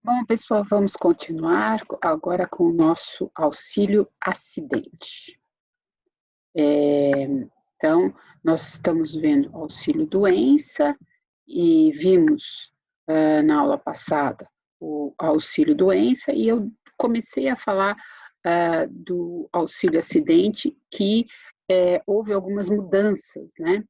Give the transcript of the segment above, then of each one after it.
Bom, pessoal, vamos continuar agora com o nosso auxílio acidente. Então, nós estamos vendo auxílio doença e vimos na aula passada o auxílio doença e eu comecei a falar do auxílio acidente que houve algumas mudanças, né?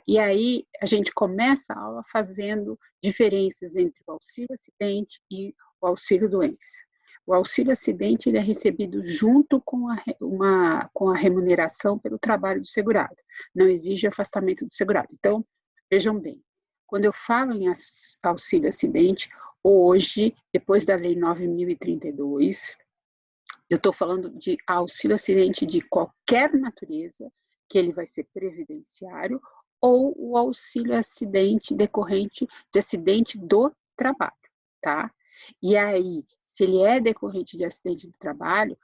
E aí a gente começa a aula fazendo diferenças entre o auxílio acidente e o auxílio doença. O auxílio acidente ele é recebido junto com a remuneração pelo trabalho do segurado. Não exige afastamento do segurado. Então, vejam bem, quando eu falo em auxílio acidente, hoje, depois da Lei 9.032, eu estou falando de auxílio acidente de qualquer natureza, que ele vai ser previdenciário, ou o auxílio acidente decorrente de acidente do trabalho, tá? E aí, se ele é decorrente de acidente do trabalho,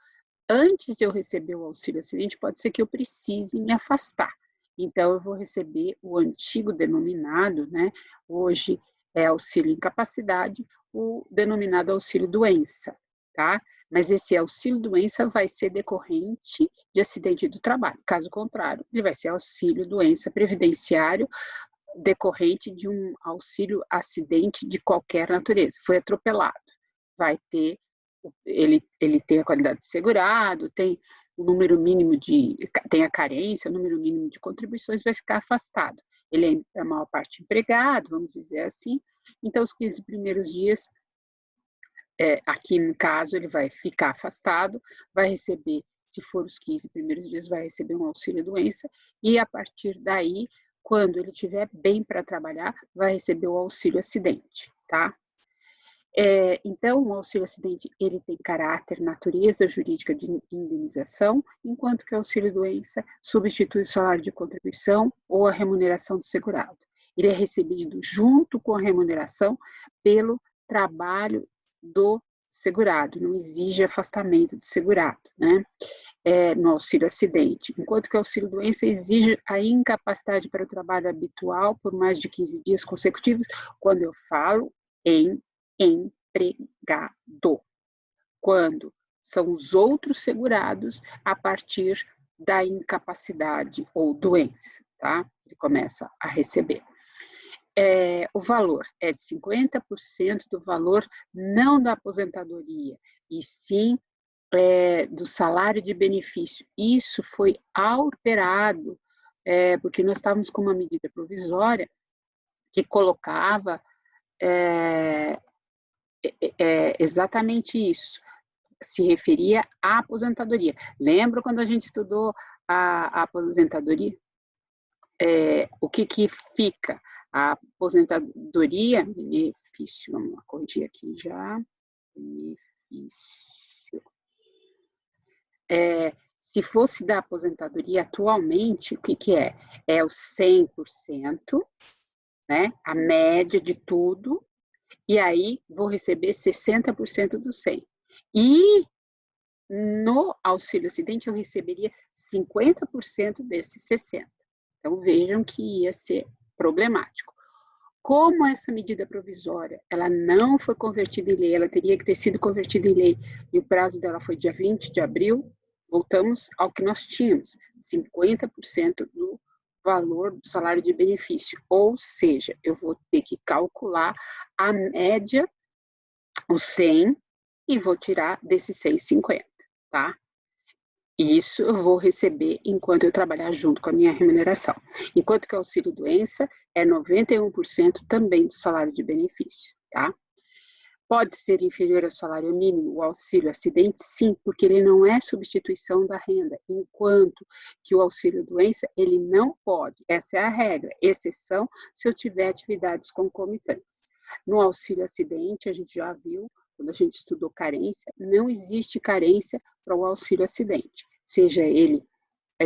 antes de eu receber o auxílio acidente, pode ser que eu precise me afastar. Então, eu vou receber o antigo denominado, né? Hoje é auxílio incapacidade, o denominado auxílio doença, tá? Mas esse auxílio doença vai ser decorrente de acidente do trabalho. Caso contrário, ele vai ser auxílio doença previdenciário decorrente de um auxílio acidente de qualquer natureza. Foi atropelado, vai ter, ele tem a qualidade de segurado, tem o número mínimo tem a carência, o número mínimo de contribuições, vai ficar afastado. Ele é a maior parte empregado, vamos dizer assim, então os 15 primeiros dias aqui no caso, ele vai ficar afastado, vai receber, se for os 15 primeiros dias, vai receber um auxílio-doença, e a partir daí, quando ele estiver bem para trabalhar, vai receber o auxílio-acidente, tá? Então, o auxílio-acidente, ele tem caráter, natureza jurídica de indenização, enquanto que o auxílio-doença substitui o salário de contribuição ou a remuneração do segurado. Ele é recebido junto com a remuneração pelo trabalho do segurado, não exige afastamento do segurado, né? No auxílio acidente, enquanto que o auxílio doença exige a incapacidade para o trabalho habitual por mais de 15 dias consecutivos, quando eu falo em empregado, quando são os outros segurados a partir da incapacidade ou doença, tá? Ele começa a receber. O valor é de 50% do valor não da aposentadoria, e sim do salário de benefício. Isso foi alterado, porque nós estávamos com uma medida provisória que colocava exatamente isso, se referia à aposentadoria. Lembra quando a gente estudou a aposentadoria? O que fica? A aposentadoria, benefício, vamos corrigir aqui já, benefício. Se fosse da aposentadoria atualmente, o que é? É o 100%, né? A média de tudo, e aí vou receber 60% do 100%. E no auxílio acidente eu receberia 50% desses 60%. Então vejam que ia ser problemático. Como essa medida provisória, ela não foi convertida em lei, ela teria que ter sido convertida em lei, e o prazo dela foi dia 20 de abril, voltamos ao que nós tínhamos, 50% do valor do salário de benefício, ou seja, eu vou ter que calcular a média, o 100, e vou tirar desses 150, tá? Isso eu vou receber enquanto eu trabalhar junto com a minha remuneração. Enquanto que o auxílio-doença é 91% também do salário de benefício, tá? Pode ser inferior ao salário mínimo o auxílio-acidente? Sim, porque ele não é substituição da renda, enquanto que o auxílio-doença, ele não pode. Essa é a regra, exceção se eu tiver atividades concomitantes. No auxílio-acidente, a gente já viu, quando a gente estudou carência, não existe carência para o auxílio-acidente, seja ele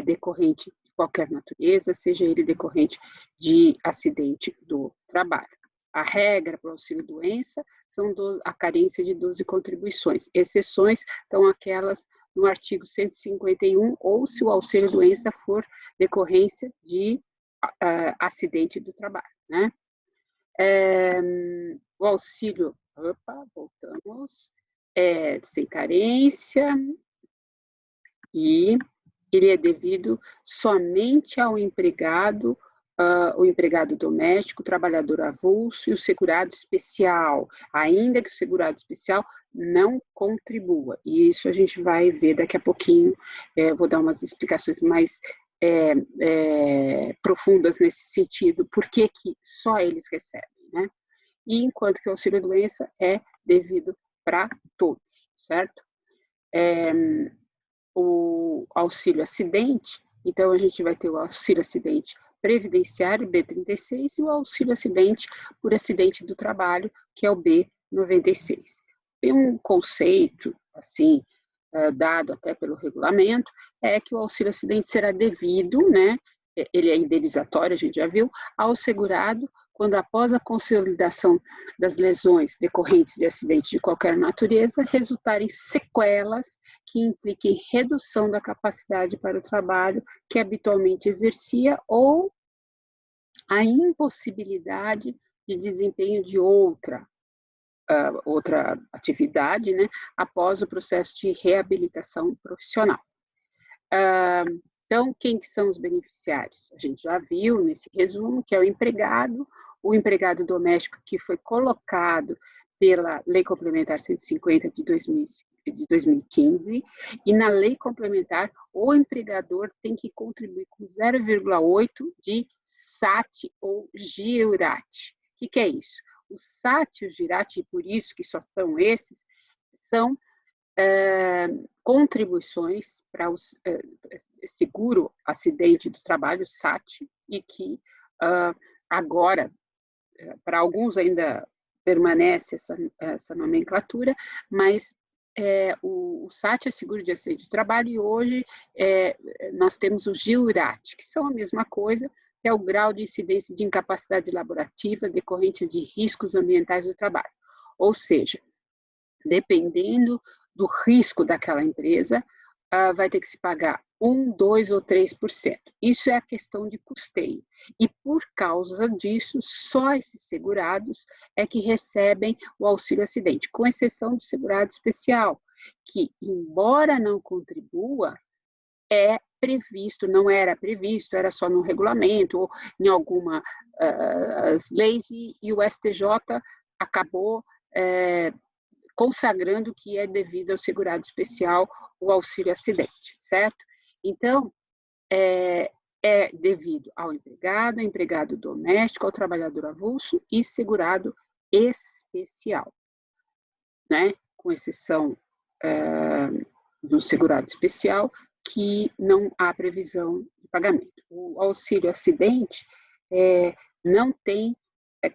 decorrente de qualquer natureza, seja ele decorrente de acidente do trabalho. A regra para o auxílio-doença são a carência de 12 contribuições. Exceções estão aquelas no artigo 151, ou se o auxílio-doença for decorrência de acidente do trabalho, né? O auxílio Opa, voltamos. Sem carência, e ele é devido somente ao empregado, o empregado doméstico, o trabalhador avulso e o segurado especial, ainda que o segurado especial não contribua. E isso a gente vai ver daqui a pouquinho, vou dar umas explicações mais profundas nesse sentido, por que só eles recebem, né? E enquanto que o auxílio-doença é devido para todos, certo? O auxílio-acidente, então a gente vai ter o auxílio-acidente previdenciário, B36, e o auxílio-acidente por acidente do trabalho, que é o B96. Tem um conceito, assim, dado até pelo regulamento, é que o auxílio-acidente será devido, né, ele é indenizatório, a gente já viu, ao segurado quando após a consolidação das lesões decorrentes de acidentes de qualquer natureza resultarem sequelas que impliquem redução da capacidade para o trabalho que habitualmente exercia ou a impossibilidade de desempenho de outra atividade, né, após o processo de reabilitação profissional. Então, quem que são os beneficiários? A gente já viu nesse resumo que é o empregado doméstico que foi colocado pela Lei Complementar 150 de 2015, e na Lei Complementar o empregador tem que contribuir com 0,8 de SAT ou GIURAT. O que é isso? O SAT e o GIURAT, e por isso que só são esses, são contribuições para o seguro acidente do trabalho, SAT, e que agora, para alguns ainda permanece essa nomenclatura, mas o SAT é seguro de acidente do trabalho, e hoje nós temos o GIURAT, que são a mesma coisa, que é o grau de incidência de incapacidade laborativa decorrente de riscos ambientais do trabalho. Ou seja, dependendo do risco daquela empresa, vai ter que se pagar 1%, 2% ou 3%. Isso é a questão de custeio. E por causa disso, só esses segurados é que recebem o auxílio acidente, com exceção do segurado especial, que, embora não contribua, é previsto, não era previsto, era só no regulamento ou em algumas leis, e o STJ acabou consagrando que é devido ao segurado especial o auxílio acidente, certo? Então, é devido ao empregado doméstico, ao trabalhador avulso e segurado especial, né? Com exceção do segurado especial, que não há previsão de pagamento. O auxílio acidente não tem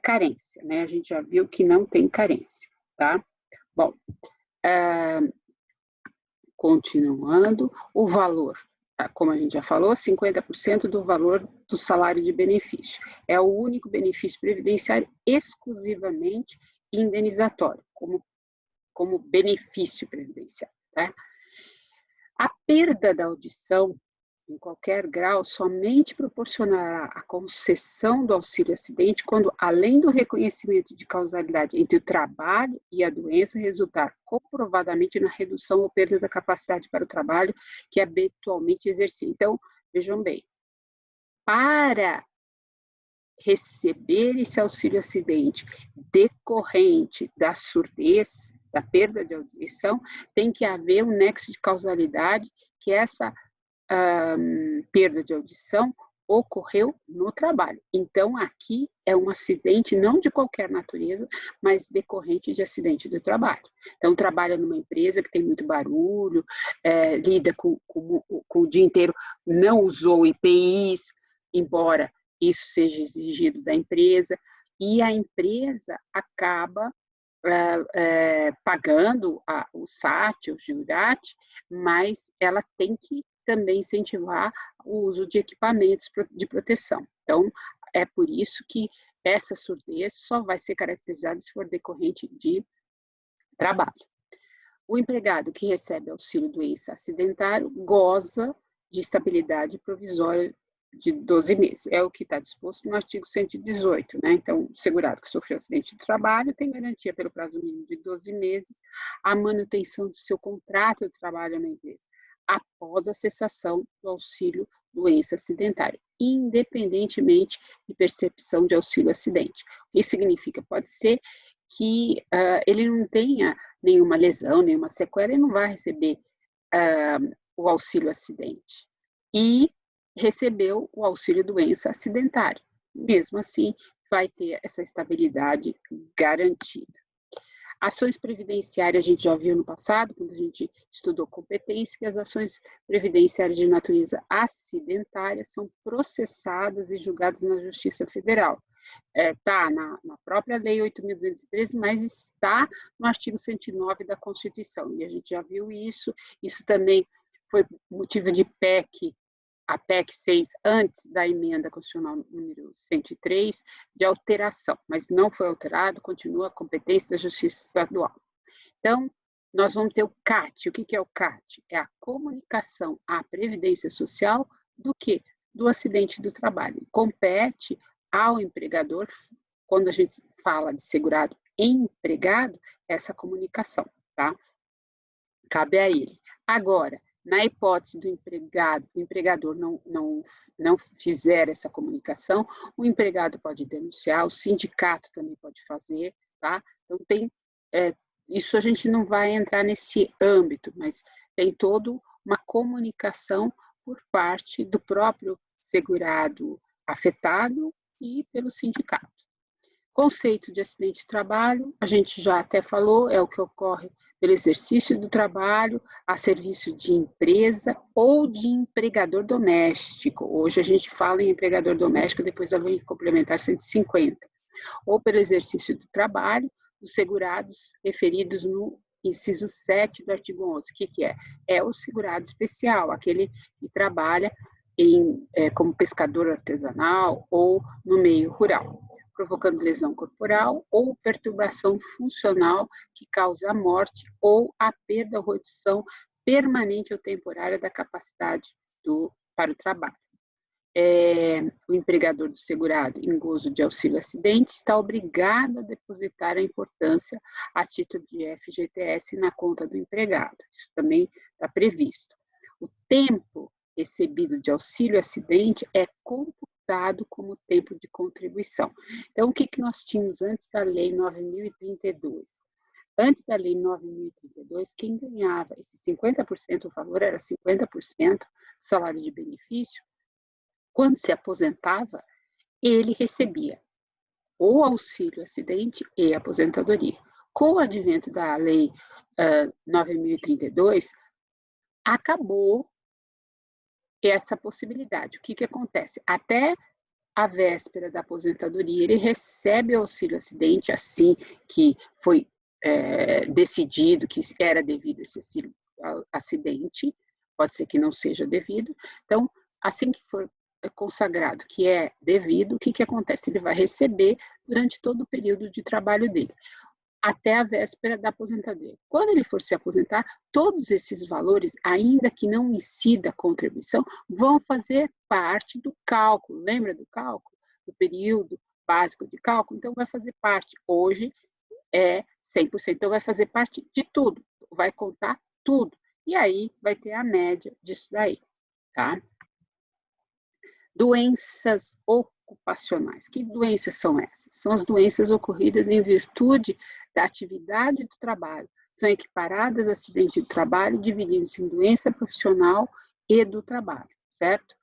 carência, né? A gente já viu que não tem carência, tá? Bom, continuando, o valor, como a gente já falou, 50% do valor do salário de benefício. É o único benefício previdenciário exclusivamente indenizatório, como benefício previdenciário, tá? A perda da audição, em qualquer grau, somente proporcionará a concessão do auxílio acidente quando, além do reconhecimento de causalidade entre o trabalho e a doença, resultar comprovadamente na redução ou perda da capacidade para o trabalho que habitualmente exercia. Então, vejam bem, para receber esse auxílio acidente decorrente da surdez, da perda de audição, tem que haver um nexo de causalidade, que essa perda de audição ocorreu no trabalho. Então, aqui é um acidente não de qualquer natureza, mas decorrente de acidente do trabalho. Então, trabalha numa empresa que tem muito barulho, lida com o dia inteiro, não usou IPIs, embora isso seja exigido da empresa, e a empresa acaba pagando o SAT, o GIURAT, mas ela tem que também incentivar o uso de equipamentos de proteção. Então, é por isso que essa surdez só vai ser caracterizada se for decorrente de trabalho. O empregado que recebe auxílio doença acidentário goza de estabilidade provisória de 12 meses. É o que está disposto no artigo 118, né? Então, o segurado que sofreu acidente de trabalho tem garantia pelo prazo mínimo de 12 meses a manutenção do seu contrato de trabalho na empresa, após a cessação do auxílio doença acidentária, independentemente de percepção de auxílio acidente. O que significa? Pode ser que ele não tenha nenhuma lesão, nenhuma sequela, ele não vai receber o auxílio acidente. E recebeu o auxílio doença acidentária. Mesmo assim, vai ter essa estabilidade garantida. Ações previdenciárias, a gente já viu no passado, quando a gente estudou competência, que as ações previdenciárias de natureza acidentária são processadas e julgadas na Justiça Federal. Está na própria Lei 8.213, mas está no artigo 109 da Constituição, e a gente já viu isso também foi motivo de PEC, a PEC 6, antes da emenda constitucional número 103, de alteração, mas não foi alterado, continua a competência da Justiça Estadual. Então, nós vamos ter o CAT. O que é o CAT? É a comunicação à Previdência Social do quê? Do acidente do trabalho. Compete ao empregador, quando a gente fala de segurado empregado, essa comunicação, tá? Cabe a ele. Agora, na hipótese do o empregador não fizer essa comunicação, o empregado pode denunciar, o sindicato também pode fazer, tá? Então, isso a gente não vai entrar nesse âmbito, mas tem toda uma comunicação por parte do próprio segurado afetado e pelo sindicato. Conceito de acidente de trabalho, a gente já até falou, é o que ocorre pelo exercício do trabalho a serviço de empresa ou de empregador doméstico. Hoje a gente fala em empregador doméstico depois da Lei Complementar 150. Ou pelo exercício do trabalho dos segurados referidos no inciso 7 do artigo 11. O que é? É o segurado especial, aquele que trabalha como pescador artesanal ou no meio rural, provocando lesão corporal ou perturbação funcional que cause a morte ou a perda ou redução permanente ou temporária da capacidade para o trabalho. O empregador do segurado em gozo de auxílio acidente está obrigado a depositar a importância a título de FGTS na conta do empregado. Isso também está previsto. O tempo recebido de auxílio acidente é computado como tempo de contribuição. Então, o que nós tínhamos antes da Lei 9.032? Antes da Lei 9.032, quem ganhava esse 50%, o valor era 50% do salário de benefício, quando se aposentava, ele recebia o auxílio acidente e aposentadoria. Com o advento da Lei 9.032, acabou essa possibilidade. O que acontece? Até a véspera da aposentadoria, ele recebe o auxílio acidente assim que foi decidido que era devido esse acidente, pode ser que não seja devido. Então, assim que for consagrado que é devido, o que acontece? Ele vai receber durante todo o período de trabalho dele, até a véspera da aposentadoria. Quando ele for se aposentar, todos esses valores, ainda que não incida a contribuição, vão fazer parte do cálculo. Lembra do cálculo? Do período básico de cálculo? Então, vai fazer parte. Hoje é 100%. Então, vai fazer parte de tudo. Vai contar tudo. E aí, vai ter a média disso daí, tá? Doenças ocupacionais. Que doenças são essas? São as doenças ocorridas em virtude da atividade do trabalho. São equiparadas a acidente de trabalho, dividindo-se em doença profissional e do trabalho, certo?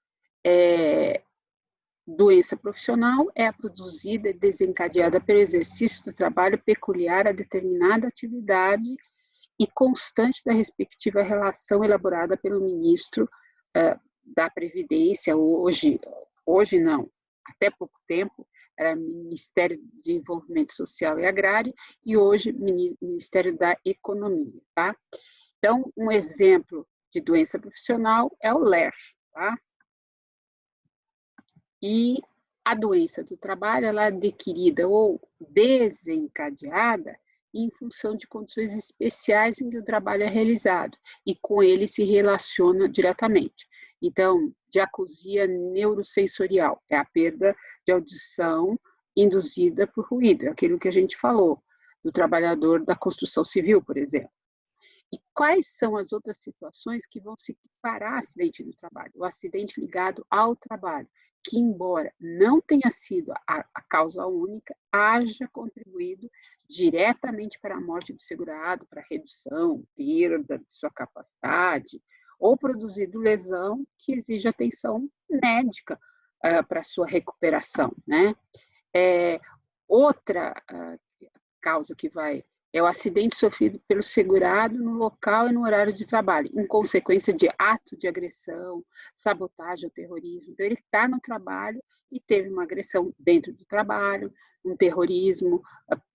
Doença profissional é a produzida e desencadeada pelo exercício do trabalho peculiar a determinada atividade e constante da respectiva relação elaborada pelo ministro da Previdência, hoje não, até pouco tempo, era Ministério do Desenvolvimento Social e Agrário, e hoje Ministério da Economia, tá? Então, um exemplo de doença profissional é o LER, tá? E a doença do trabalho, ela é adquirida ou desencadeada em função de condições especiais em que o trabalho é realizado, e com ele se relaciona diretamente. Então, de acusia neurosensorial, é a perda de audição induzida por ruído, é aquilo que a gente falou, do trabalhador da construção civil, por exemplo. E quais são as outras situações que vão se equiparar a acidente do trabalho? O acidente ligado ao trabalho, que embora não tenha sido a causa única, haja contribuído diretamente para a morte do segurado, para a redução, perda de sua capacidade, ou produzido lesão que exige atenção médica para sua recuperação, né? Outra causa que vai é o acidente sofrido pelo segurado no local e no horário de trabalho, em consequência de ato de agressão, sabotagem ou terrorismo. Então, ele está no trabalho e teve uma agressão dentro do trabalho, um terrorismo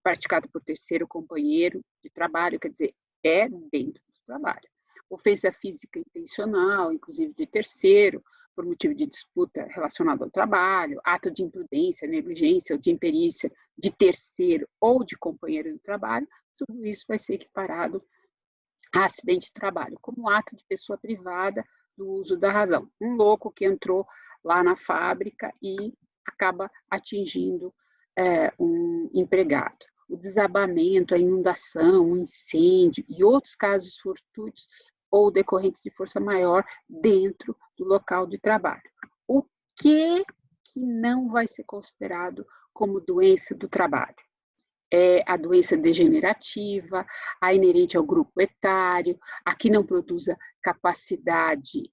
praticado por terceiro companheiro de trabalho, quer dizer, é dentro do trabalho. Ofensa física intencional, inclusive de terceiro, por motivo de disputa relacionada ao trabalho, ato de imprudência, negligência ou de imperícia de terceiro ou de companheiro do trabalho, tudo isso vai ser equiparado a acidente de trabalho, como ato de pessoa privada do uso da razão. Um louco que entrou lá na fábrica e acaba atingindo um empregado. O desabamento, a inundação, o incêndio e outros casos fortuitos ou decorrentes de força maior dentro do local de trabalho. O que não vai ser considerado como doença do trabalho? É a doença degenerativa, a inerente ao grupo etário, a que não produza capacidade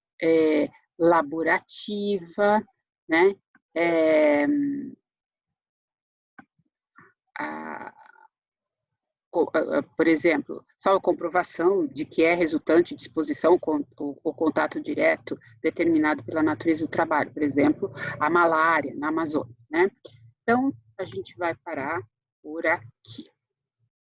laborativa, né? Por exemplo, só a comprovação de que é resultante de exposição ou contato direto determinado pela natureza do trabalho, por exemplo, a malária na Amazônia, né? Então, a gente vai parar por aqui.